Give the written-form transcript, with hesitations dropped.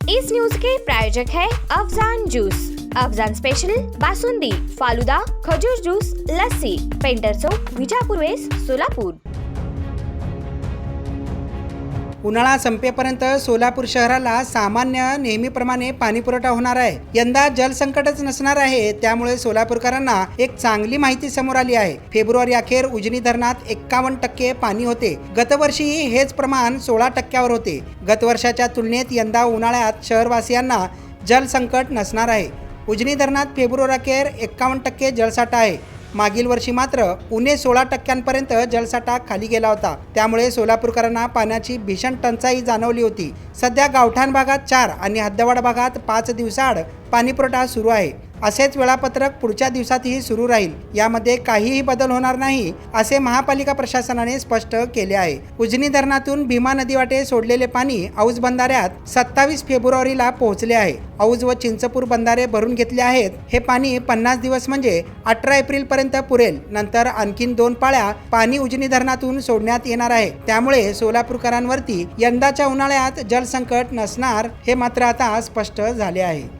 इस news के प्रायोजक है Afzan juice. Afzan special basundi, falooda, खजूर जूस, लस्सी, पेंटर चौक, विजापूर वेस्ट, सोलापूर। उन्हाळा संपेपर्यंत सोलापूर शहराला सामान्य नेहमीप्रमाणे पाणी पुरवठा होणार आहे। यंदा जलसंकटच नसणार आहे, त्यामुळे सोलापूरकरांना एक चांगली माहिती समोर आली आहे। फेब्रुवारी अखेर उजनी धरणात 51% पाणी होते। गतवर्षी हेच प्रमाण 16% होते। गतवर्षाच्या तुलनेत यंदा उन्हाळ्यात शहरवासियांना जलसंकट नसणार आहे। उजनी धरणात फेब्रुवारी अखेर 51% जलसाठा आहे। मागील वर्षी मात्र उणे 16% जलसाठा खाली गेला होता। त्यामुळे सोलापूरकरांना पाण्याची भीषण टंचाई जाणवली होती। सध्या गावठाण भागात 4 आणि हद्दवाड भागात 5 दिवसाआड पाणीपुरवठा सुरू आहे। असेच वेळापत्रक पुढच्या दिवसातही सुरू राहील। यामध्ये काहीही बदल होणार नाही असे महापालिका प्रशासनाने स्पष्ट केले आहे। उजनी धरणातून भीमा नदीवाटे सोडलेले पाणी औज बंधाऱ्यात 27 फेब्रुवारीला पोहोचले आहे। औज व चिंचपूर बंधारे भरून घेतले आहेत। हे पाणी 50 दिवस म्हणजे 18 एप्रिल पर्यंत पुरेल। नंतर आणखीन 2 पाळ्या पाणी उजनी धरणातून सोडण्यात येणार आहे। त्यामुळे सोलापूरकरांवरती यंदाच्या उन्हाळ्यात जलसंकट नसणार हे मात्र आता स्पष्ट झाले आहे।